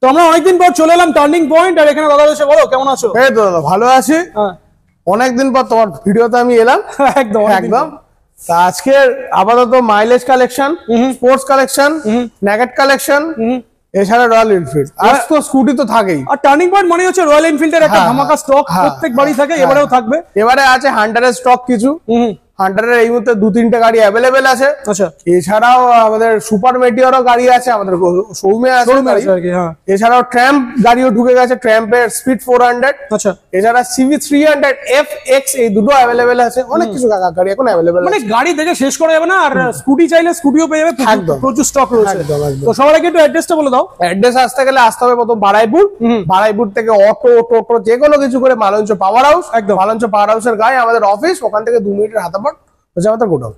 তো আমরা অনেকদিন পর চলে এলাম টার্নিং পয়েন্ট, আর এখানে দাদা এসে বলো কেমন আছো? এই তো দাদা ভালো আছি। অনেকদিন পর তোমার ভিডিওতে আমি এলাম। একদম একদম। তা আজকে আপাতত মাইলেজ কালেকশন, স্পোর্টস কালেকশন, নেগেট কালেকশন, এছাড়া রয়্যাল এনফিল্ড। আর তো স্কুটি তো থাকেই। আর টার্নিং পয়েন্ট মানে হচ্ছে রয়্যাল এনফিল্ডের একটা ধামাকা স্টক প্রত্যেক বাড়ি থাকে, এবারেও থাকবে। এবারে আছে হান্টারের স্টক কিছু। হান্টারের এই মুহূর্তে 2-3টে গাড়ি অ্যাভেলেবেল আছে। আচ্ছা, এছাড়াও আমাদের সুপার মেটিওরও গাড়ি আছে, আমাদের শোরুমে আছে। এছাড়াও ট্র্যাম্প গাড়িও ঢুকে গেছে, ট্র্যাম্পের স্পিড 400। আচ্ছা, এছাড়া সিভি 300 FX এই দুটো অ্যাভেলেবেল আছে। অনেক কিছু গাড়ি এখন অ্যাভেলেবেল, মানে গাড়ি দেখে শেষ করা যাবে না। আর স্কুটি চাইলে স্কুটিও পেয়ে যাবে, প্রচুর স্টক রয়েছে। তো সবার আগে একটু অ্যাড্রেসটা বলে দাও। অ্যাড্রেস আসতে গেলে আসতে হবে প্রথম বারাইপুর। বারাইপুর থেকে অটো টোটো যে কোনো কিছু করে মালঞ্চ পাওয়ার হাউস, একদম মালঞ্চ পাওয়ার হাউসের গায়ে আমাদের অফিস। ওখান থেকে 2 মিনিটের হাতে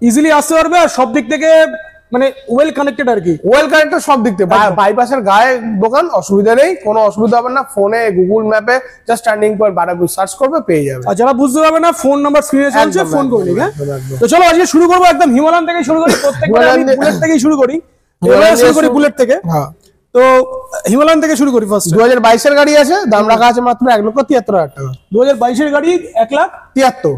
ইজিলি আসতে পারবে। আর সব দিক থেকে মানে ওয়েল কানেক্টেড, আর কি ওয়েল কানেক্টেড সব দিক থেকে। বাইপাসের গায়ে দোকান, অসুবিধা নেই, কোনো অসুবিধা হবে না। ফোনে গুগল ম্যাপে just turning point Baruipur search করবে, পেয়ে যাবে। আর যারা বুঝতে পারবে না, ফোন নাম্বার স্ক্রিনে চলছে, ফোন করে নিবে। তো চলো আজকে শুরু করবো একদম হিমালয়ান থেকে শুরু করি। প্রত্যেকবার আমি বুলেট থেকেই শুরু করি, বুলেট থেকে। তো হিমালয়ান থেকে শুরু করি। ফার্স্ট 2022 এর গাড়ি আছে, দাম রাখা আছে মাত্র 1,73,000 টাকা। 2022 এর গাড়ি 1,73,000,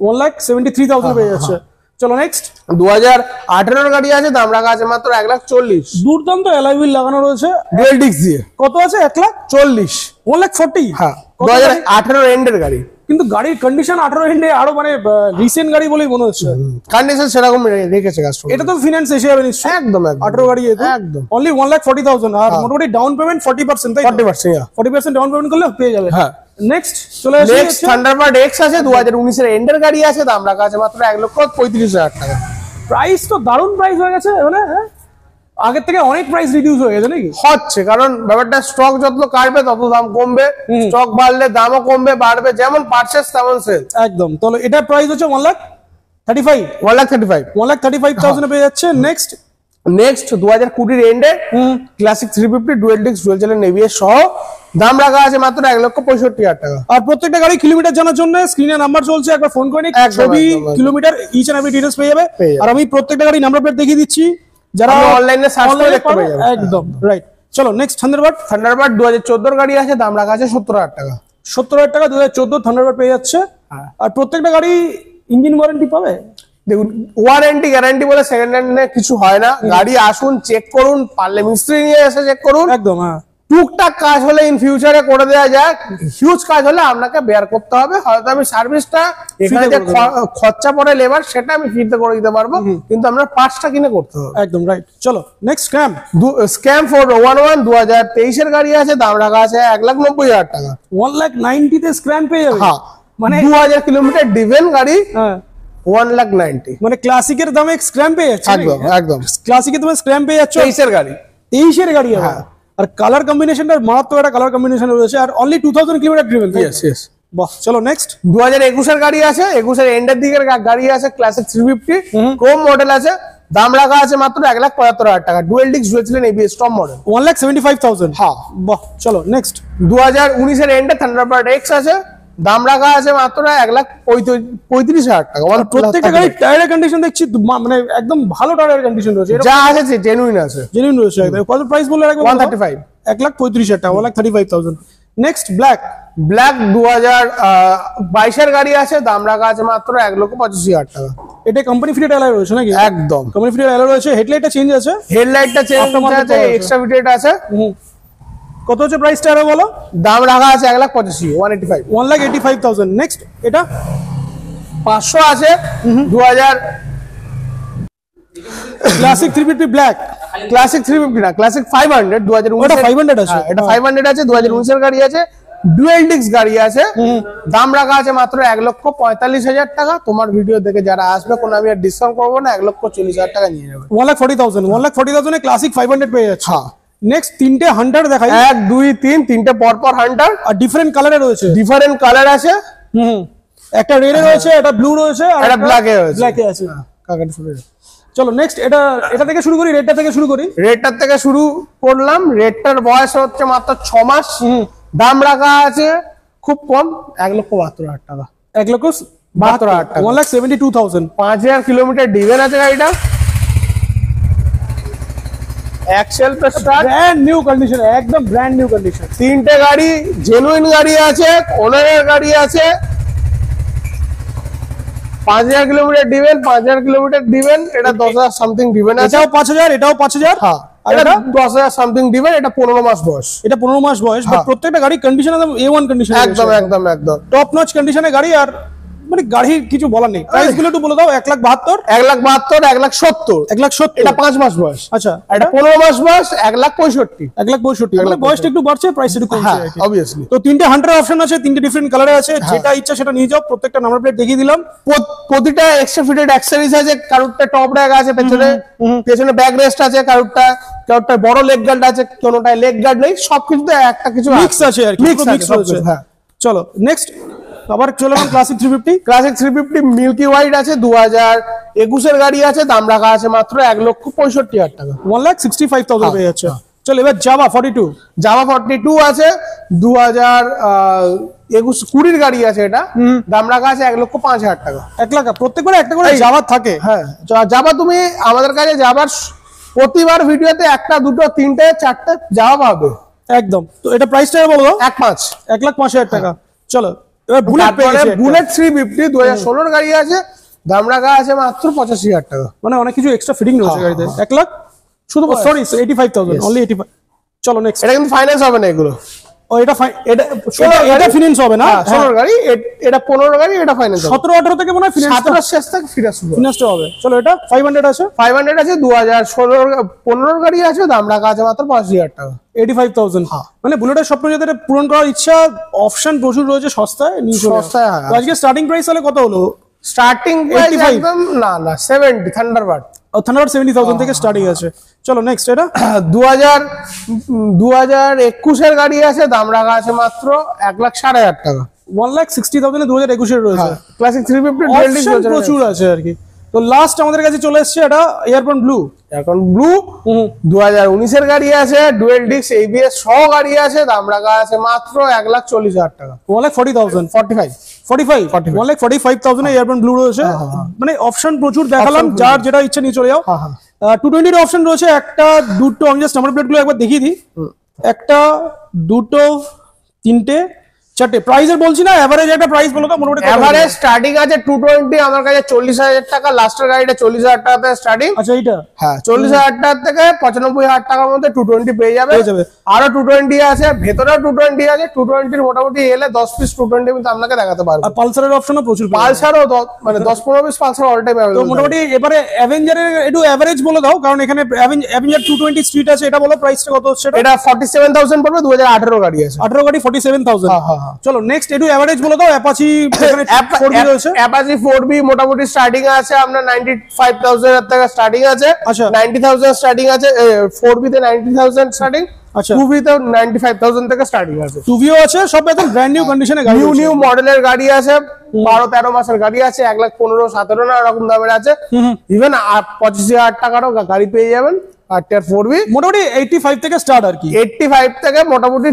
1,73,000 পেয়ে যাচ্ছে। চলো নেক্সট। 2018 এর গাড়ি আছে, দাম রাখা আছে মাত্র 1,40,000। দুর্দান্ত অ্যালয় হুইল লাগানো রয়েছে, ডুয়েল ডিস্ক দিয়ে। কত আছে? 1,40,000, 1,40,000। হ্যাঁ, 2018 এন্ডের গাড়ি। কিন্তু গাড়ির কন্ডিশন 18 এন্ডে আরো মানে রিসেন্ট গাড়ি বলেই মনে হচ্ছে। কন্ডিশন সেরকম রেখেছে কাস্টমার। এটা তো ফিনান্স এসে যাবে নিশ্চয়ই। একদম 18 গাড়ি একদম অনলি 1,40,000। আর মোটামুটি ডাউন পেমেন্ট 40%, তাই 40% ডাউন পেমেন্ট করলে পেয়ে যাবে। হ্যাঁ, নেক্সট চলে আসি। নেক্সট থান্ডারবার্ড এক্স আছে, 2019 এর এন্ডের গাড়ি আছে, দাম রাখা আছে মাত্র 1,35,000 টাকা। প্রাইস তো দারুণ প্রাইস হয়ে গেছে, মানে আগের থেকে অনেক প্রাইস রিডিউস হয়ে গেছে নাকি? হচ্ছে, কারণ ব্যাপারটা স্টক যত কাটবে তত দাম কমবে, স্টক বাড়লে দামও কমবে বাড়বে, যেমন পারচেজ তেমন সেল। একদম। তাহলে এটা প্রাইস হচ্ছে 1,35,000 পেয়ে যাচ্ছে। নেক্সট 2020 এন্ডে Classic 350 dual disc dual channel ABS সহ, দাম রাখা আছে মাত্র 1,65,000 টাকা। আর প্রত্যেকটা গাড়ি কিলোমিটার জানার জন্য স্ক্রিনে নাম্বার চলছে, একবার ফোন করে নিন। ছবি, kilometre, each and every details পেয়ে যাবে। আর আমি প্রত্যেকটা গাড়ি নাম্বার প্লেট দেখিয়ে দিচ্ছি, যারা অনলাইনে সার্চ করে দেখতে পাবে। একদম রাইট। চলো নেক্সট। থান্ডারবার্ড 2014 গাড়ি আছে, দাম রাখা আছে 70,000 টাকা। 70,000 টাকা 2014 থান্ডারবার্ড পেয়ে যাচ্ছে। আর প্রত্যেকটা গাড়ি ইঞ্জিন ওয়ারেন্টি পাবে। দেখুন, ওয়ারেন্টি গ্যারান্টি বলে সেকেন্ড হ্যান্ডে কিছু হয় না। গাড়ি আসুন, চেক করুন, পারলে মিস্ত্রি নিয়ে এসে চেক করুন। একদম। হ্যাঁ, টুকটাক কাজ হলে ইন ফিউচারে করে দেওয়া যায়, হিউজ কাজ হলে আপনাকে বেয়ার করতে হবে। হয়তো আমি সার্ভিসটা এখানে যে খরচা পড়ে লেবার সেটা আমি ফ্রিতে করে দিতে পারবো, কিন্তু আমরা পার্টসটা কিনে করতে হবে। একদম রাইট। চলো নেক্সট। স্ক্যাম 411 2023 এর গাড়ি আছে, দাম রাখা আছে 1,90,000 টাকা। 1,90,000 তে স্ক্র্যাম পেয়ে যাবে। হ্যাঁ, মানে 2000 কিলোমিটার ডিভেন গাড়ি। হ্যাঁ, 1,90,000 মানে ক্লাসিকের দামে স্ক্র্যাম পেয়ে যাচ্ছে। একদম একদম, ক্লাসিকের দামে স্ক্র্যাম পেয়ে যাচ্ছে। 23 এর গাড়ি, 23 এর গাড়ি। হ্যাঁ, আর কালার কম্বিনেশনটা মারাত্মক একটা কালার কম্বিনেশন রয়েছে। আর অনলি 2000 কিলোমিটার ড্রিভেন। ইয়েস। বাহ, চলো নেক্সট। 2021 এর গাড়ি আছে, 21 এর এন্ডের দিকের গাড়ি আছে, ক্লাসিক 350 ক্রোম মডেল আছে, দাম রাখা আছে মাত্র 1,75,000 টাকা। Dual disc dual channel ABS top model, 1,75,000। হ্যাঁ, বাহ, চলো নেক্সট। 2019 এর এন্ডে থান্ডারবার্ড এক্স আছে, দাম রাখা আছে মাত্র 1,35,000 টাকা। প্রত্যেকটা গাড়ি টায়ারের কন্ডিশন দেখছি মানে একদম ভালো টায়ারের কন্ডিশন রয়েছে, যা আছে জেনুইন আছে, জেনুইন রয়েছে একদম। কত প্রাইস বলে রাখবেন? 135, 1,35,000 টাকা, 1,35,000। নেক্সট ব্ল্যাক 2022 এর গাড়ি আছে, দাম রাখা আছে মাত্র 1,85,000 টাকা। এটা কোম্পানি ফিটেড অ্যালয় রয়েছে নাকি? একদম কোম্পানি ফিটেড অ্যালয় রয়েছে। হেডলাইটটা চেঞ্জ আছে, হেডলাইটটা চেঞ্জ আছে, এক্সট্রা ফিটেড আছে। কত হচ্ছে প্রাইসটা আরো বলো? দাম রাখা আছে 1,85,000, 185, 1,85,000। নেক্সট এটা 500 আছে, 2000 ক্লাসিক 350 ব্ল্যাক। ক্লাসিক 350 না, ক্লাসিক 500 2019 এটা 500 আছে। এটা 500 আছে, 2019 এর গাড়ি আছে, ডুয়েল ডিস্ক গাড়ি আছে, দাম রাখা আছে মাত্র 1,45,000 টাকা। তোমার ভিডিও দেখে যারা আসবে কোনো আমি আর ডিসকাউন্ট করবো না, 1,40,000 টাকা নিয়ে যাবে। 1,40,000, 1,40,000 এ ক্লাসিক 500 পেয়ে যাচ্ছে। নেক্সট তিনটে হান্টার দেখাই। 1 2 3 তিনটে পরপর হান্টার, আর ডিফারেন্ট কালারে রয়েছে। ডিফারেন্ট কালার আছে। একটা রেড এ রয়েছে, একটা ব্লু রয়েছে, আর একটা ব্ল্যাক এ রয়েছে। ব্ল্যাক এ আছে। কাকাটা শুরু। চলো নেক্সট এটা থেকে শুরু করি, রেডটা থেকে শুরু করি। রেডটার থেকে শুরু করলাম। রেডটার বয়স হচ্ছে মাত্র 6 মাস। দাম রাখা আছে খুব কম, 1,72,000 টাকা। 1,72,000 টাকা, 1,72,000। 5,000 কিলোমিটার ডিভেন আছে গাড়িটা। Excel plus start, brand new condition, একদম ব্র্যান্ড নিউ কন্ডিশন। তিনটে গাড়ি জেনুইন গাড়ি আছে, ওনারের গাড়ি আছে। 5000 কিলোমিটার দিবেন, 5000 কিলোমিটার দিবেন, এটা 10000 সামথিং দিবেন। এটাও 5000, এটাও 5000। হ্যাঁ, এটা 10000 সামথিং দিবেন। এটা 15 মাস বয়স, এটা 15 মাস বয়স, বাট প্রত্যেকটা গাড়ি কন্ডিশন একদম A1 কন্ডিশন, একদম একদম একদম টপ নচ কন্ডিশনের গাড়ি। আর মানে গাড়ির কিছু বলার নেই। প্রাইস গুলো একটু বলে দাও। 1,72,000, 1,72,000, 1,70,000, 1,70,000, এটা 5 মাস বয়স। আচ্ছা, এটা 15 মাস বয়স, 1,65,000, 1,65,000। মানে বয়সটা একটু বাড়ছে, প্রাইস একটু কমছে। হ্যাঁ অবভিয়াসলি। তো তিনটে হান্টার অপশন আছে, তিনটে ডিফারেন্ট কালারে আছে, যেটা ইচ্ছা সেটা নিয়ে যাও। প্রত্যেকটা নাম্বার প্লেট দেখিয়ে দিলাম। প্রতিটা এক্সট্রা ফিটেড অ্যাক্সেসরিজ আছে, কারুরটা টপ র‍্যাক আছে, পেছনে ব্যাক রেস্ট আছে, কারুরটা বড় লেগ গার্ড আছে, কোনোটায় লেগ গার্ড নেই, সবকিছুতে একটা কিছু মিক্স আছে আর কি, মিক্স রয়েছে। হ্যাঁ, চলো নেক্সট আবার চলে গেলাম ক্লাসিক 350। ক্লাসিক 350 মিল্কি হোয়াইট আছে, 2021 এর গাড়ি আছে, দাম রাখা আছে মাত্র 1,65,000 টাকা, 1,65,000 পেয়ে যাচ্ছে। চলো এবার জাভা 42, জাভা 42 আছে, 2020 গাড়ি আছে, এটা দাম রাখা আছে 1,05,000 টাকা। 1 লাখ। প্রত্যেকবারে একটা করে জাভা থাকে। হ্যাঁ, জাভা তুমি আমাদের কাছে জাভার প্রতিবার ভিডিওতে একটা দুটো তিনটে চারটে জাভা পাবে একদম। তো এটা প্রাইসটা বলো। 1,05,000 টাকা। চলো এবার বুলেট পেয়েছি। বুলেট 350 2016 গাড়ি আছে, দাম রাখা আছে মাত্র 85,000 টাকা। মানে অনেক কিছু এক্সট্রা ফিটিং রয়েছে গাড়িতে। 1 লাখ শুধু, সরি 85,000 অনলি 85। চলো নেক্সট। এটা কিন্তু ফাইন্যান্স হবে না এগুলো। ও এটা এটা ফিনান্স হবে না। 16 গাড়ি, এটা 15 গাড়ি, এটা ফাইন্যান্স হবে। 17-18 থেকে মনে হয় ফিনান্স, 17 শেষ থেকে ফিনান্সটা হবে। চলো এটা 500 আছে, 500 আছে, 2015 গাড়ি আছে, দাম রাখা আছে মাত্র 85,000 টাকা, 85,000। মানে বুলেটের স্বপ্ন যাদের পূরণ করার ইচ্ছা, অপশন প্রচুর রয়েছে, সস্তায় নিয়ে চলে সস্তায়। তো আজকে স্টার্টিং প্রাইস তাহলে কত হলো? স্টার্টিং প্রাইস একদম না 70 থান্ডারবার্ড, থান্ডারবার্ড 70,000 থেকে স্টার্টিং আছে। চলো নেক্সট এটা 2021 এর গাড়ি আছে, দাম রাখা আছে মাত্র 1,60,000 টাকা, 1,60,000 এ 2021 এর রয়েছে। ক্লাসিক 350 অপশন প্রচুর আছে আর কি। তো লাস্ট আমাদের কাছে চলে এসেছে এটা এয়ারপন ব্লু। এখন ব্লু 2019 এর গাড়ি আছে, ডুয়েল ডিস্ক ABS সহ গাড়ি আছে, দাম রাখা আছে মাত্র 1,40,000 টাকা, 1,40,000, 45 1,45,000 এ এয়ারপন ব্লু রয়েছে। মানে অপশন প্রচুর দেখালাম, যার যেটা ইচ্ছা নিয়ে চলে যাও। 220 এর অপশন রয়েছে, একটা দুটো। আমি জাস্ট নাম্বার প্লেট গুলো একবার দেখিয়ে দিই। একটা দুটো তিনটে চারটে। প্রাইসের বলছি না, এভারেজ একটা প্রাইস বলো তো মোটামুটি। এভারেজ স্টার্টিং আছে 220, আমার কাছে 40,000 টাকা, লাস্টের গাড়িটা 40,000 টাকা থেকে স্টার্টিং। আচ্ছা এইটা হ্যাঁ, 40,000 টাকা থেকে 95,000 টাকার মধ্যে 220 পেয়ে যাবে। আরো 220 আছে, ভেতরেও 220 আছে। 220 মোটামুটি এলে 10 পিস 220 কিন্তু আপনাকে দেখাতে পারবো। আর পালসারের অপশনও প্রচুর, পালসারও মানে 10-15 পিস পালসার অল টাইম তো মোটামুটি। এবারে অ্যাভেঞ্জারের একটু এভারেজ বলে দাও, কারণ এখানে অ্যাভেঞ্জার 220 স্ট্রিট আছে, এটা বলো প্রাইসটা কত হচ্ছে? এটা 47,000 পড়বে, 2018 গাড়ি আছে, 18 গাড়ি 47,000। চলো নেক্সট একটু এভারেজ বলে দাও। অ্যাপাচি এখানে 4B রয়েছে, অ্যাপাচি 4B মোটামুটি স্টার্টিং আছে আপনার 95,000 থেকে স্টার্টিং আছে। আচ্ছা 90,000 স্টার্টিং আছে, 4B তে 90,000 স্টার্টিং। আচ্ছা 2B তে 95,000 থেকে স্টার্টিং আছে। 2B আছে, সব একদম ব্র্যান্ড নিউ কন্ডিশনে গাড়ি, নিউ মডেলের গাড়ি আছে, 12-13 মাসের গাড়ি আছে, 1,15,000-17 না এরকম দামের আছে। ইভেন 25,000 টাকারও গাড়ি পেয়ে যাবেন। আর টিয়ার 4B মোটামুটি 85 থেকে স্টার্ট আর কি। 85 থেকে মোটামুটি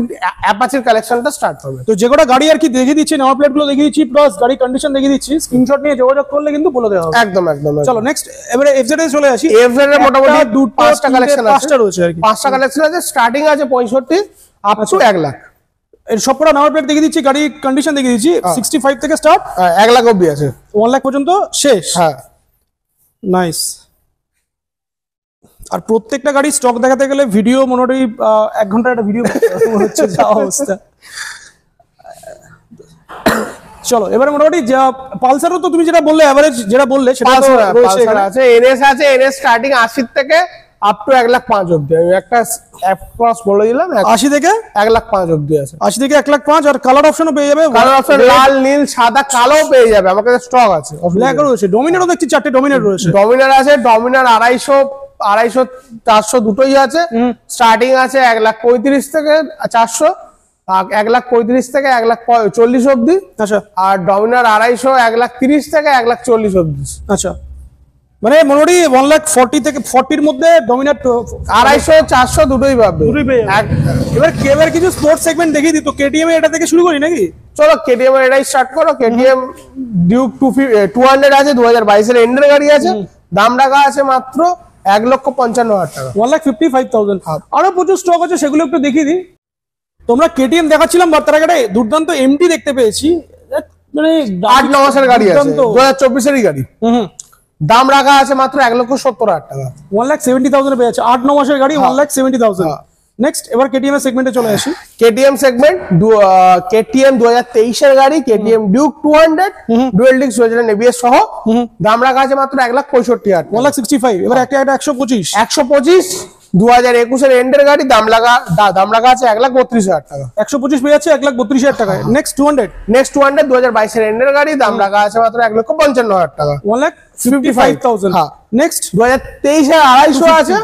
অ্যাপাচির কালেকশনটা স্টার্ট হবে। তো যে কটা গাড়ি আর কি দেখিয়ে দিচ্ছি, নাম্বার প্লেট গুলো দেখিয়ে দিচ্ছি, প্লাস গাড়ি কন্ডিশন দেখিয়ে দিচ্ছি, স্ক্রিনশট নিয়ে যোগাযোগ করলে কিন্তু বলে দেওয়া হবে। একদম একদম। চলো নেক্সট এবারে FZ এ চলে আসি। FZ এর মোটামুটি 5টা কালেকশন আছে, 5টা রয়েছে আর কি। 5টা কালেকশন আছে, স্টার্টিং আছে 65 আপ টু 1 লাখ। এর সবকটা নাম্বার প্লেট দেখিয়ে দিচ্ছি, গাড়ি কন্ডিশন দেখিয়ে দিচ্ছি। 65 থেকে স্টার্ট, 1 লাখ অবধি আছে, 1 লাখ পর্যন্ত শেষ। হ্যাঁ নাইস। আর প্রত্যেকটা গাড়ি স্টক দেখাতে গেলে ভিডিও মোটামুটি 1 ঘন্টা একটা ভিডিও হচ্ছে যা অবস্থা। চলো এবারে মোটামুটি যা পালসারও তো তুমি যেটা বললে এভারেজ যেটা বললে সেটা তো রয়েছে এখানে আছে। NS আছে, NS স্টার্টিং 80 থেকে আপ টু 1,05,000 অবধি। আমি একটা অ্যাপ্রক্স বলে দিলাম, 80 থেকে 1,05,000 অবধি আছে। 80 থেকে 1,05,000। আর কালার অপশনও পেয়ে যাবে, কালার অপশন লাল, নীল, সাদা, কালো পেয়ে যাবে। আমার কাছে স্টক আছে। ব্ল্যাক রয়েছে, ডমিনারও দেখছি 4টে ডমিনার রয়েছে। ডমিনার আছে, ডমিনার 250, 400 দুটোই আছে। স্টার্টিং আছে 1,35,000 থেকে 400, 1,35,000 থেকে 1,40,000 অবধি। আচ্ছা আর ডমিনার 250, 1,30,000 থেকে 1,40,000 অবধি। আচ্ছা মানে মোটামুটি 1,40,000 থেকে 40-র মধ্যে ডমিনার 250, 400 দুটোই পাবে। এবার কিছু স্পোর্টস সেগমেন্ট দেখিয়ে দিই। তো KTM এর এটা থেকে শুরু করি নাকি? চলো KTM এর এটাই স্টার্ট করো। KTM ডিউক 200 আছে, 2022 এর এন্ডের গাড়ি আছে, দাম রাখা আছে মাত্র 1,55,000 টাকা। 1,55,000। আরো প্রচুর স্টক আছে, সেগুলো একটু দেখিয়ে দিই। তোমরা কেটিএম দেখাচ্ছিলাম, বা তার আগে দুর্দান্ত এমটি দেখতে পেয়েছি, মানে 8-9 মাসের গাড়ি আছে, 2024 এরই গাড়ি। দাম রাখা আছে মাত্র 1,70,000 টাকা। 1,70,000 পেয়ে যাচ্ছে, 8-9 মাসের গাড়ি 1,70,000। নেক্সট, এবার কেটিএম এর সেগমেন্টে চলে আসি। কেটিএম সেগমেন্ট, কেটিএম 2023 এর গাড়ি, KTM Duke 200 dual disc ABS সহ। দাম রাখা আছে মাত্র 1,65,000 টাকা। 1,65,000। এবার একটা 125। 2021 এর এন্ডের গাড়ি, দাম রাখা আছে 1,32,000 টাকা। 125 পেয়ে যাচ্ছে 1,32,000 টাকা। নেক্সট 200। নেক্সট 200 2022 এর এন্ডের গাড়ি, দাম রাখা আছে মাত্র 1,55,000 টাকা। 1,55,000। নেক্সট 2023 এর 250 আছে,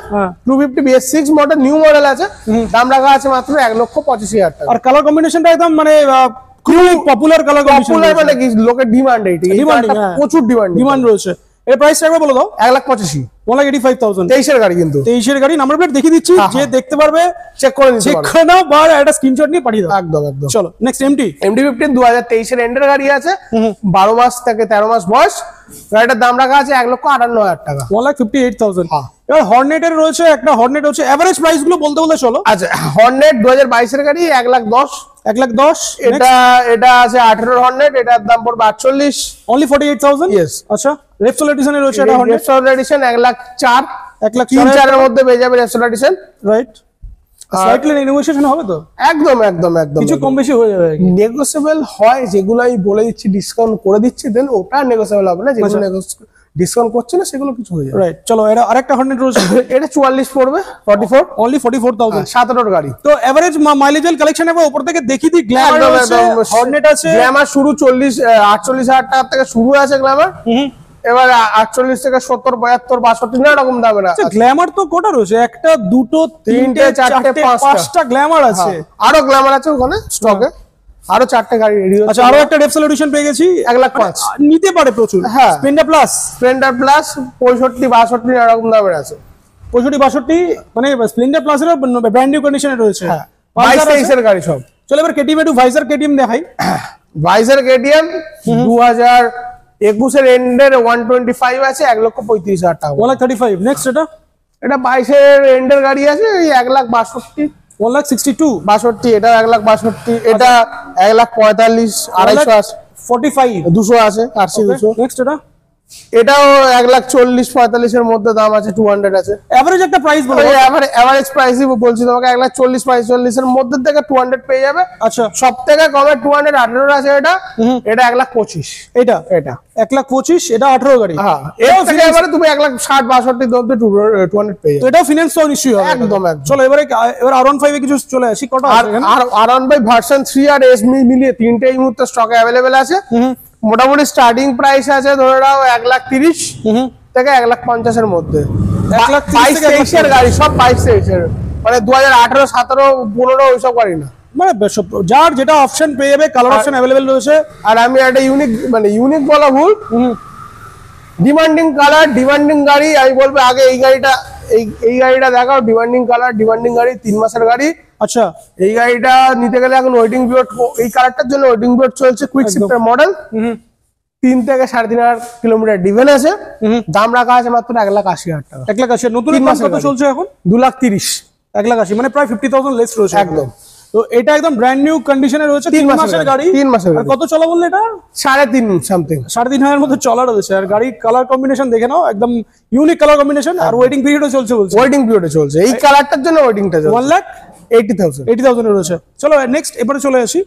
250 BS6 মডেল, নিউ মডেল আছে, দাম রাখা আছে মাত্র 1,85,000 টাকা। আর কালার কম্বিনেশনটা একদম মানে খুবই পপুলার কালার কম্বিনেশন, পপুলার মানে কি লোকের ডিমান্ড, প্রচুর ডিমান্ড রয়েছে। এর প্রাইসটা একবার বলে দাও। 1,85,000। 1,85,000। 23 এর গাড়ি, কিন্তু 23 এর গাড়ি, নাম্বার প্লেট দেখিয়ে দিচ্ছি, যে দেখতে পারবে চেক করে নাও, বা একটা স্ক্রিনশট নিয়ে পাঠিয়ে দাও। একদম। চলো নেক্সট, এমটি 15 2023 এর এন্ডের গাড়ি আছে, 12 মাস থেকে 13 মাস বয়স। গাড়িটার দাম রাখা আছে 1,58,000 টাকা। 1,58,000। এবার হর্নেটের রয়েছে একটা, হর্নেট হচ্ছে এভারেজ প্রাইস গুলো বলতে চলো। আচ্ছা, হর্নেট 2022 এর গাড়ি 1,10,000। 1,10,000। এটা আছে 18 হর্নেট, এটার দাম পড়বে 48। অনলি 48,000। ইয়েস। আচ্ছা, রেপসোল এডিশনে রয়েছে এটা, হর্নেট রেপসোল এডিশন 1,04,000। 1,04,000 এর মধ্যে পেয়ে যাবে Repsol edition, right? Slightly negotiation হবে তো? একদম কিছু কম বেশি হয়ে যাবে। নেগোসিয়েবল হয়, যেগুলো আমি বলে দিচ্ছি ডিসকাউন্ট করে দিচ্ছি, দেন ওটা নেগোসিয়েবল হবে না। যেগুলো ডিসকাউন্ট করছে না সেগুলো কিছু হয়ে যাবে, রাইট? চলো, এটা আরেকটা হর্নেট রয়েছে, এটা 44 পড়বে, 44। অনলি 44,000। 17 গাড়ি। তো এভারেজ মাইলেজের কালেকশন হবে। উপর থেকে দেখিয়ে দিই, গ্ল্যামার রয়েছে, হর্নেট আছে। গ্ল্যামার শুরু 48,000 টাকা থেকে শুরু আছে গ্ল্যামার। এবার 48 থেকে 70, 72, 62 না এরকম দামের আছে। গ্ল্যামার তো কোটা রয়েছে, একটা, দুটো, তিনটে, চারটে, পাঁচটা গ্ল্যামার আছে। আরো গ্ল্যামার আছে ওখানে স্টকে, আরো 4টে গাড়ি রেডি আছে। আচ্ছা, আরো একটা রেপসোল এডিশন পেয়ে গেছি, 1,05,000 নিতে পারে প্রচুর। হ্যাঁ, স্প্লেন্ডার প্লাস 65, 62 এরকম দামের আছে। 65, 62 মানে স্প্লেন্ডার প্লাস এর ব্র্যান্ড নিউ কন্ডিশনে রয়েছে। 22-23 এর গাড়ি সব। চলো এবার কেটিএম একটু ভাইজার কেটিএম দেখাই। ভাইজার কেটিএম 2021 এর এন্ডের 125 আছে, 1,35,000 টাকা। 1,35,000। নেক্সট, এটা 22 এর এন্ডের গাড়ি আছে, 1,62,000। 1,62,000। 62, এটা 1,62,000। এটা 1,45,000, 250 আছে, 45, 200 আছে, RC 200। নেক্সট, এটাও 1,40,000-45,000 এর মধ্যে দাম আছে, 200 আছে। এভারেজ একটা প্রাইস বলো। এভারেজ প্রাইসই বলছি তোমাকে, 1,40,000-45,000 এর মধ্যে থেকে 200 পেয়ে যাবে। আচ্ছা, সব থেকে কমে 218 আছে এটা। এটা 1,25,000। এটা 1,25,000। এটা 18 গাড়ি। হ্যাঁ, এবারে তুমি 1,60-62 মধ্যে 200 পেয়ে যাবে। তো এটাও ফিনান্স তো নিশ্চয়ই হবে। একদম। চলো এবার R15 এ কিছু চলে আসি। কটা আছে এখানে? আর R15 ভার্সন 3 আর S মিলিয়ে তিনটে এই মুহূর্তে স্টকে अवेलेबल আছে। মোটামুটি স্টার্টিং প্রাইস আছে ধরে নাও 1,30,000 থেকে 1,50,000 এর মধ্যে। 1,23,000 এর গাড়ি, সব 22,000 এর, মানে 2018, 17, 15 ওইসব গাড়ি না। মানে যার যেটা অপশন পেয়ে যাবে, কালার অপশন अवेलेबल রয়েছে। আর আমি একটা ইউনিক বলা ভুল, ডিমান্ডিং কালার, ডিমান্ডিং গাড়ি। আমি বলবো আগে এই গাড়িটা দেখাও, ডিমান্ডিং কালার, ডিমান্ডিং গাড়ি, 3 মাসের গাড়ি। আচ্ছা, এই গাড়িটা নিতে গেলে এখন ওয়েটিং পিরিয়ড, এই কালারটার জন্য ওয়েটিং পিরিয়ড চলছে। কুইক শিফটার মডেল, 3 থেকে 3.5 কিলোমিটার ডিভেন আছে। দাম রাখা আছে মাত্র 1,80,000 টাকা। 1,80,000। নতুন কত চলছে এখন? 2,30,000। 1,80,000 মানে প্রায় 50,000 লেস রয়েছে একদম। তো এটা একদম ব্র্যান্ড নিউ কন্ডিশনে রয়েছে, 3 মাসের গাড়ি। 3 মাসের গাড়ি। কত চলা বললে এটা? 3.5 সামথিং, 3,500 এর মধ্যে চলা রয়েছে। আর গাড়ি কালার কম্বিনেশন দেখে নাও, একদম ইউনিক কালার কম্বিনেশন। আর ওয়েটিং পিরিয়ডও চলছে বলছে। ওয়েটিং পিরিয়ডে চলছে এই কালারটার জন্য, ওয়েটিংটা চলছে। 1,80,000 এর রয়েছে। চলো নেক্সট, এবারে চলে আসি।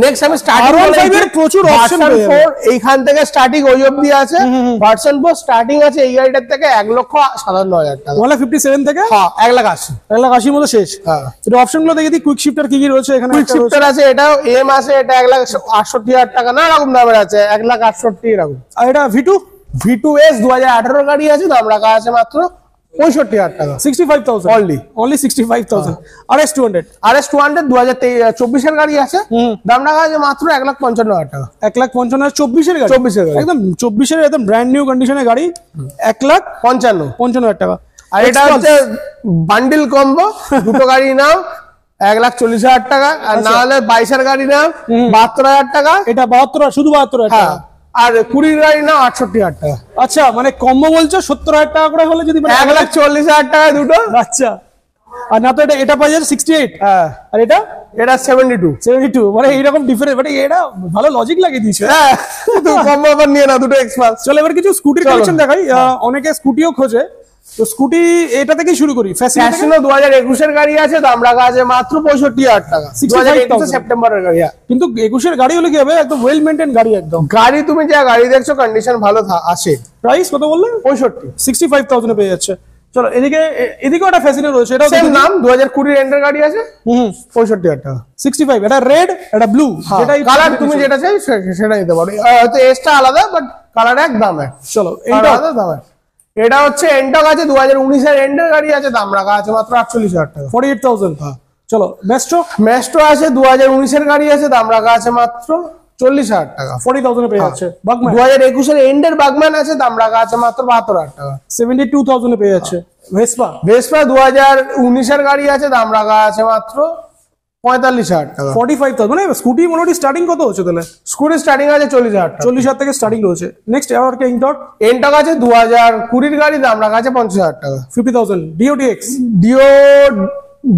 নেক্সট আমি স্টার্টিং এর প্রচুর অপশন পেয়ে যাবে। এইখান থেকে স্টার্টিং ওই অবধি আছে। ভার্সন 4 স্টার্টিং আছে এই গাড়িটার থেকে 1,57,000 টাকা। 1,57,000 থেকে 1,80,000। 1,80,000 মধ্যে শেষ। হ্যাঁ, এটা অপশন গুলো দেখে দিই। কুইক শিফটার কি রয়েছে এখানে? কুইক শিফটার আছে, এটাও এম আছে, এটা 1,68,000 টাকা না এরকম দামের আছে, 1,68,000 এরকম। আর এটা V2S 2018 গাড়ি আছে, দাম রাখা আছে মাত্র 65,000 টাকা। 65,000 অনলি 65,000। RS200 2024 এর গাড়ি আছে, দাম রাখা আছে মাত্র 1,55,000 টাকা। 1,55,000 24 এর গাড়ি। 24 এর গাড়ি, একদম 24 এর একদম ব্র্যান্ড নিউ কন্ডিশনের গাড়ি, 1,55,000 টাকা। আর এটা হচ্ছে বান্ডিল কম্বো, দুটো গাড়ি নাও 1,40,000 টাকা। আর না হলে 22 এর গাড়ি নাও 72,000 টাকা। এটা 72, শুধু 72,000 টাকা। আর 20 গাড়ি না 68,000 টাকা। আচ্ছা মানে কম্বো বলছো 70,000 টাকা করে হলে যদি মানে 1,40,000 টাকায় দুটো। আচ্ছা আর না তো এটা পাই যাচ্ছে 68। হ্যাঁ আর এটা 72 মানে এইরকম ডিফারেন্ট, মানে এটা ভালো লজিক লাগিয়ে দিয়েছে। হ্যাঁ তো কম আবার নিয়ে না দুটো এক্সপালস। চলো এবার কিছু স্কুটির কালেকশন দেখাই। অনেকে স্কুটিও খোঁজে, তো স্কুটি এটা থেকেই শুরু করি। ফ্যাশনো 2021 এর গাড়ি আছে, দাম রাখা আছে মাত্র 65,000 টাকা। 2021 সেপ্টেম্বরের গাড়ি। কিন্তু 21 এর গাড়ি হলে কি হবে, একদম ওয়েল মেইনটেইন গাড়ি একদম। গাড়ি তুমি যা গাড়ি দেখছো কন্ডিশন ভালো আছে। প্রাইস কত বললেন? 65,000 এ পেয়ে যাচ্ছে। চলো এদিকে একটা ফ্যাশনে রয়েছে, এটাও সেম নাম 2020 এন্ডের গাড়ি আছে। 65,000 টাকা। 65, এটা রেড এটা ব্লু, যেটাই কালার তুমি যেটা চাই সেটা নিতে পারো। হয়তো এসটা আলাদা বাট কালার এক দাম এক। চলো এটা আলাদা দাম এক। এটা হচ্ছে এন্টক আছে 2019 এর এন্ডের গাড়ি আছে, দাম রাখা আছে মাত্র 48,000 টাকা। 48,000। চলো মেস্ট্রো আছে 2019 এর গাড়ি আছে, দাম রাখা আছে মাত্র 40,000 টাকা। 40,000 এ পেয়ে যাচ্ছে। বাগম্যান 2021 এর এন্ডের বাগম্যান আছে, দাম রাখা আছে মাত্র 72,000 টাকা। 72,000 এ পেয়ে যাচ্ছে। ভেসপা 2019 এর গাড়ি আছে, দাম রাখা আছে মাত্র 45,000 টাকা। 45,000, মানে স্কুটি মোটামুটি স্টার্টিং কত হচ্ছে তাহলে? স্কুটি স্টার্টিং আছে 40,000 টাকা। 40,000 থেকে স্টার্টিং রয়েছে। নেক্সট আবার কি এন্টক আছে 2020 গাড়ি, দাম রাখা আছে 50,000 টাকা। 50,000। ডিওটিএক্স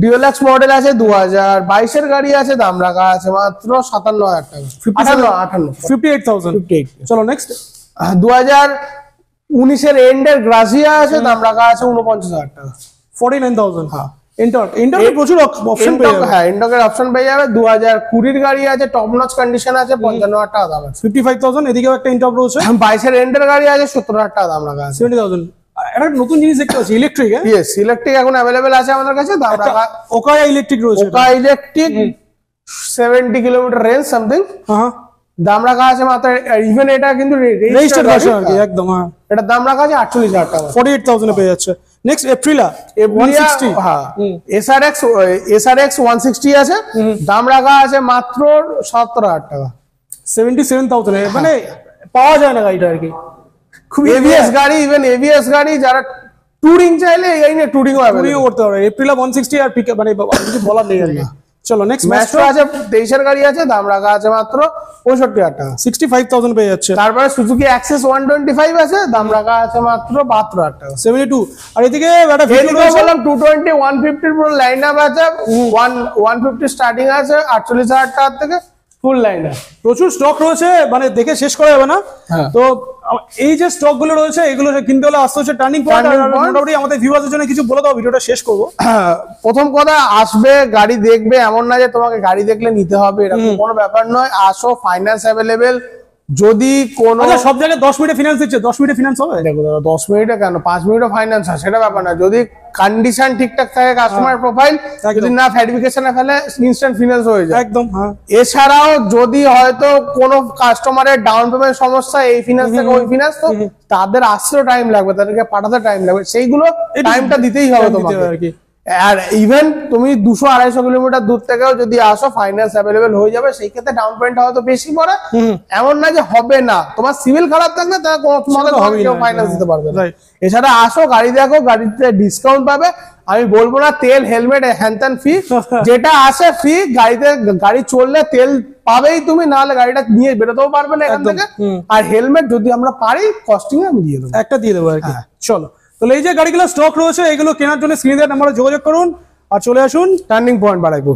ডিওলাক্স মডেল আছে 2022 এর গাড়ি আছে, দাম রাখা আছে মাত্র 57,000 টাকা। 58,000। চলো নেক্সট 2019 এর এন্ডের গ্রাজিয়া আছে, দাম রাখা আছে 49,000 টাকা। 49,000। হ্যাঁ এন্টর প্রচুর অপশন পেয়ে যাবে। হ্যাঁ এন্টকের অপশন পেয়ে যাবে। 2020 গাড়ি আছে, টপ নচ কন্ডিশন আছে, 55,000 টাকা দাম আছে। 55,000। এদিকেও একটা ইন্টপ রয়েছে। 22 এর এন্ডের গাড়ি আছে, 70,000 টাকা দাম রাখা আছে। 70,000। একটা নতুন জিনিস দেখতে পাচ্ছি, ইলেকট্রিক। ইয়েস, ইলেকট্রিক এখন अवेलेबल আছে আমাদের কাছে, দাম রাখা। ওকায়া ইলেকট্রিক রয়েছে। ওকা ইলেকট্রিক 70 কিলোমিটার রেঞ্জ সামথিং। হ্যাঁ দাম রাখা আছে মাত্র, ইভেন এটা কিন্তু রেজিস্টার্ড ভার্সন আর কি একদম। হ্যাঁ এটা দাম রাখা আছে 48,000 টাকা। 48,000 এ পেয়ে যাচ্ছে। Next Aprilia 160। হ্যাঁ এসআরএক্স 160 আছে, দাম রাখা আছে মাত্র 70,000 টাকা। 77,000 এ মানে পাওয়া যায় না গাড়িটা আর কি। খুব এভিএস গাড়ি, ইভেন এভিএস গাড়ি যারা টুরিং চাইলে এই নিয়ে টুরিংও করতে পারে। এপ্রিলা 160 আর পিক মানে কিছু বলার নেই আর কি। চলো নেক্সট ম্যাস্ট্রো আছে 23 এর গাড়ি আছে, দাম রাখা আছে মাত্র 65,000 টাকা। 65,000 পেয়ে যাচ্ছে। তারপরে সুজুকি অ্যাক্সেস 125 আছে, দাম রাখা আছে মাত্র 72,000 টাকা। 72। আর এদিকে একটা বললাম 220 150 পুরো লাইন আপ আছে। 150 স্টার্টিং আছে 48,000 টাকা থেকে ফুল লাইন আপ। প্রচুর স্টক রয়েছে, মানে দেখে শেষ করা যাবে না। তো এই যে স্টক গুলো রয়েছে এগুলো কিনতে হলে আসতে হচ্ছে টার্নিং পয়েন্ট। মোটামুটি আমাদের ভিউয়ারদের জন্য কিছু বলে দাও, ভিডিওটা শেষ করবো। প্রথম কথা, আসবে গাড়ি দেখবে, এমন না যে তোমাকে গাড়ি দেখলে নিতে হবে এরকম কোনো ব্যাপার নয়। আসো, ফাইন্যান্স অ্যাভেলেবেল। যদি কোন সব জায়গায় 10 মিনিটে ফিনান্স দিচ্ছে, 10 মিনিটে ফিনান্স হবে? দেখো 10 মিনিটে কেন, 5 মিনিটে ফাইন্যান্স হয়, সেটা ব্যাপার না। যদি কন্ডিশন ঠিকঠাক থাকে, কাস্টমার প্রোফাইল যদি না ভেরিফিকেশনে ফেলে, ইনস্ট্যান্ট ফিনান্স হয়ে যায় একদম। হ্যাঁ এছাড়াও যদি হয়তো কোনো কাস্টমারের ডাউন পেমেন্ট সমস্যা, এই ফিনান্স থেকে ওই ফিনান্স, তো তাদের আসতেও টাইম লাগবে, তাদেরকে পাঠাতে টাইম লাগবে, সেইগুলো টাইমটা দিতেই হবে তোমাকে আর কি। আর ইভেন তুমি 200-250 কিলোমিটার দূর থেকেও যদি আসো, ফাইন্যান্স অ্যাভেলেবেল হয়ে যাবে। সেই ক্ষেত্রে ডাউন পেমেন্ট হয়তো বেশি পড়ে, এমন না যে হবে না। তোমার সিভিল খারাপ থাকলে তাহলে তোমাকে কেউ ফাইন্যান্স দিতে পারবে না। এছাড়া আসো, গাড়ি দেখো, গাড়িতে ডিসকাউন্ট পাবে। আমি বলবো না তেল, হেলমেট, হ্যান ফি যেটা আসে ফ্রি, গাড়ি চললে তেল পাবেই তুমি, নাহলে গাড়িটা নিয়ে বেরোতেও পারবে না এখান থেকে। আর হেলমেট যদি আমরা পারি কস্টিং আমি দিয়ে দেবো, একটা দিয়ে দেবো আর কি। চলো তাহলে এই যে গাড়িগুলো স্টক রয়েছে, এগুলো কেনার জন্য স্ক্রিনে দেওয়া নাম্বারে যোগাযোগ করুন আর চলে আসুন টার্নিং পয়েন্ট বাড়াইপুর।